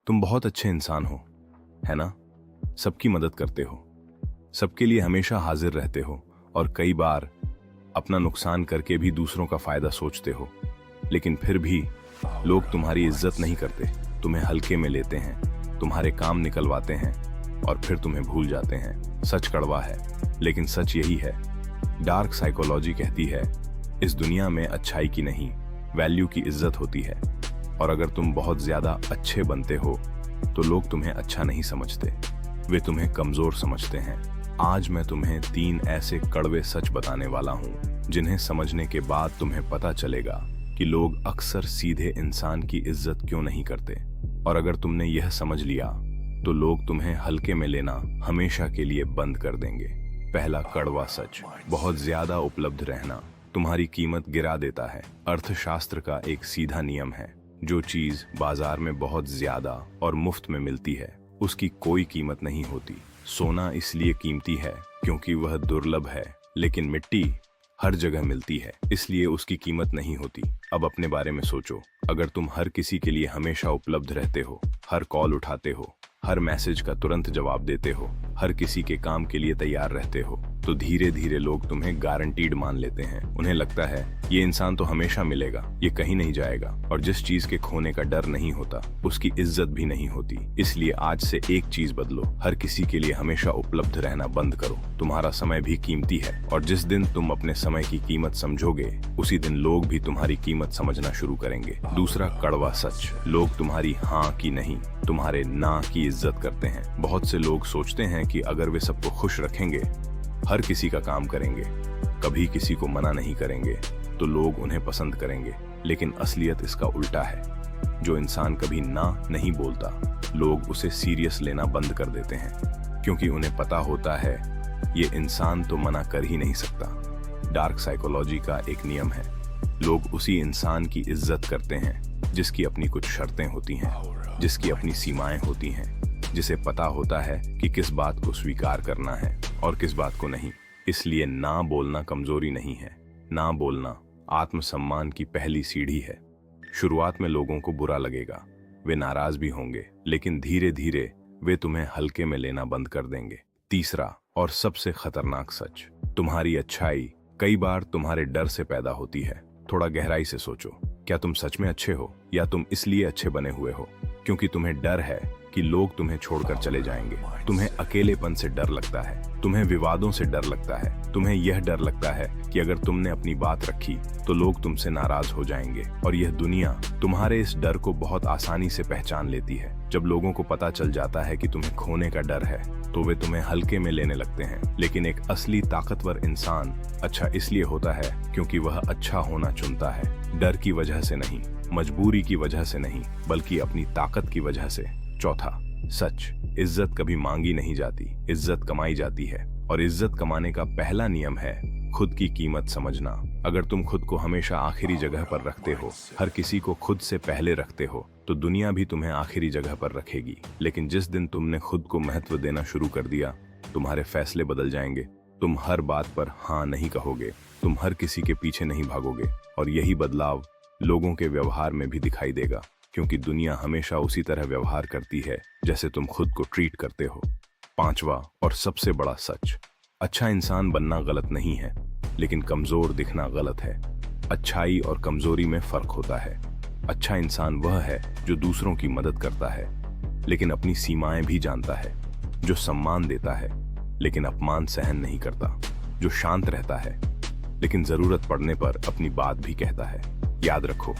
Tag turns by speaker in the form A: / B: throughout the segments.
A: तुम बहुत अच्छे इंसान हो, है ना? सबकी मदद करते हो, सबके लिए हमेशा हाजिर रहते हो और कई बार अपना नुकसान करके भी दूसरों का फायदा सोचते हो। लेकिन फिर भी लोग तुम्हारी इज्जत नहीं करते, तुम्हें हल्के में लेते हैं, तुम्हारे काम निकलवाते हैं और फिर तुम्हें भूल जाते हैं। सच कड़वा है, लेकिन सच यही है। डार्क साइकोलॉजी कहती है, इस दुनिया में अच्छाई की नहीं, वैल्यू की इज्जत होती है। और अगर तुम बहुत ज्यादा अच्छे बनते हो तो लोग तुम्हें अच्छा नहीं समझते, वे तुम्हें कमजोर समझते हैं। आज मैं तुम्हें 3 ऐसे कड़वे सच बताने वाला हूं जिन्हें समझने के बाद तुम्हें पता चलेगा कि लोग अक्सर सीधे इंसान की इज्जत क्यों नहीं करते। और अगर तुमने यह समझ लिया तो लोग तुम्हें हल्के में लेना हमेशा के लिए बंद कर देंगे। पहला कड़वा सच, बहुत ज्यादा उपलब्ध रहना तुम्हारी कीमत गिरा देता है। अर्थशास्त्र का एक सीधा नियम है, जो चीज बाजार में बहुत ज्यादा और मुफ्त में मिलती है उसकी कोई कीमत नहीं होती। सोना इसलिए कीमती है क्योंकि वह दुर्लभ है, लेकिन मिट्टी हर जगह मिलती है इसलिए उसकी कीमत नहीं होती। अब अपने बारे में सोचो, अगर तुम हर किसी के लिए हमेशा उपलब्ध रहते हो, हर कॉल उठाते हो, हर मैसेज का तुरंत जवाब देते हो, हर किसी के काम के लिए तैयार रहते हो, तो धीरे धीरे लोग तुम्हें गारंटीड मान लेते हैं। उन्हें लगता है ये इंसान तो हमेशा मिलेगा, ये कहीं नहीं जाएगा। और जिस चीज के खोने का डर नहीं होता उसकी इज्जत भी नहीं होती। इसलिए आज से एक चीज बदलो, हर किसी के लिए हमेशा उपलब्ध रहना बंद करो। तुम्हारा समय भी कीमती है और जिस दिन तुम अपने समय की कीमत समझोगे उसी दिन लोग भी तुम्हारी कीमत समझना शुरू करेंगे। दूसरा कड़वा सच, लोग तुम्हारी हाँ की नहीं, तुम्हारे ना की इज्जत करते हैं। बहुत से लोग सोचते हैं कि अगर वे सबको खुश रखेंगे, हर किसी का काम करेंगे, कभी किसी को मना नहीं करेंगे, तो लोग उन्हें पसंद करेंगे। लेकिन असलियत इसका उल्टा है। जो इंसान कभी ना नहीं बोलता, लोग उसे सीरियस लेना बंद कर देते हैं, क्योंकि उन्हें पता होता है ये इंसान तो मना कर ही नहीं सकता। डार्क साइकोलॉजी का एक नियम है, लोग उसी इंसान की इज्जत करते हैं जिसकी अपनी कुछ शर्तें होती हैं, जिसकी अपनी सीमाएं होती हैं, जिसे पता होता है कि किस बात को स्वीकार करना है और किस बात को नहीं। इसलिए ना बोलना कमजोरी नहीं है, ना बोलना आत्मसम्मान की पहली सीढ़ी है। शुरुआत में लोगों को बुरा लगेगा, वे नाराज भी होंगे, लेकिन धीरे धीरे वे तुम्हें हल्के में लेना बंद कर देंगे। तीसरा और सबसे खतरनाक सच, तुम्हारी अच्छाई कई बार तुम्हारे डर से पैदा होती है। थोड़ा गहराई से सोचो, क्या तुम सच में अच्छे हो या तुम इसलिए अच्छे बने हुए हो क्योंकि तुम्हें डर है कि लोग तुम्हें छोड़कर चले जाएंगे? तुम्हें अकेलेपन से डर लगता है, तुम्हें विवादों से डर लगता है, तुम्हें यह डर लगता है कि अगर तुमने अपनी बात रखी तो लोग तुमसे नाराज हो जाएंगे। और यह दुनिया तुम्हारे इस डर को बहुत आसानी से पहचान लेती है। जब लोगों को पता चल जाता है कि तुम्हें खोने का डर है तो वे तुम्हें हल्के में लेने लगते हैं। लेकिन एक असली ताकतवर इंसान अच्छा इसलिए होता है क्योंकि वह अच्छा होना चुनता है, डर की वजह से नहीं, मजबूरी की वजह से नहीं, बल्कि अपनी ताकत की वजह से। चौथा सच, इज्जत कभी मांगी नहीं जाती, इज्जत कमाई जाती है। और इज्जत कमाने का पहला नियम है खुद की कीमत समझना। अगर तुम खुद को हमेशा आखिरी जगह पर रखते हो, हर किसी को खुद से पहले रखते हो, तो दुनिया भी तुम्हें आखिरी जगह पर रखेगी। लेकिन जिस दिन तुमने खुद को महत्व देना शुरू कर दिया, तुम्हारे फैसले बदल जाएंगे। तुम हर बात पर हाँ नहीं कहोगे, तुम हर किसी के पीछे नहीं भागोगे। और यही बदलाव लोगों के व्यवहार में भी दिखाई देगा, क्योंकि दुनिया हमेशा उसी तरह व्यवहार करती है जैसे तुम खुद को ट्रीट करते हो। पांचवा और सबसे बड़ा सच, अच्छा इंसान बनना गलत नहीं है, लेकिन कमजोर दिखना गलत है। अच्छाई और कमजोरी में फर्क होता है। अच्छा इंसान वह है जो दूसरों की मदद करता है लेकिन अपनी सीमाएं भी जानता है, जो सम्मान देता है लेकिन अपमान सहन नहीं करता, जो शांत रहता है लेकिन जरूरत पड़ने पर अपनी बात भी कहता है। याद रखो,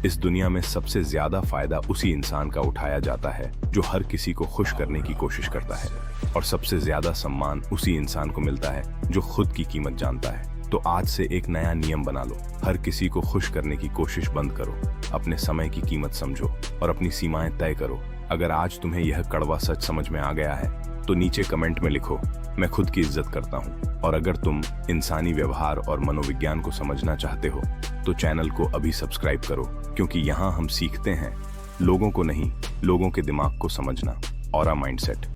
A: इस दुनिया में सबसे ज्यादा फायदा उसी इंसान का उठाया जाता है जो हर किसी को खुश करने की कोशिश करता है, और सबसे ज्यादा सम्मान उसी इंसान को मिलता है जो खुद की कीमत जानता है। तो आज से एक नया नियम बना लो, हर किसी को खुश करने की कोशिश बंद करो, अपने समय की कीमत समझो और अपनी सीमाएं तय करो। अगर आज तुम्हें यह कड़वा सच समझ में आ गया है तो नीचे कमेंट में लिखो, मैं खुद की इज्जत करता हूँ। और अगर तुम इंसानी व्यवहार और मनोविज्ञान को समझना चाहते हो तो चैनल को अभी सब्सक्राइब करो, क्योंकि यहाँ हम सीखते हैं लोगों को नहीं, लोगों के दिमाग को समझना। Aura mindset.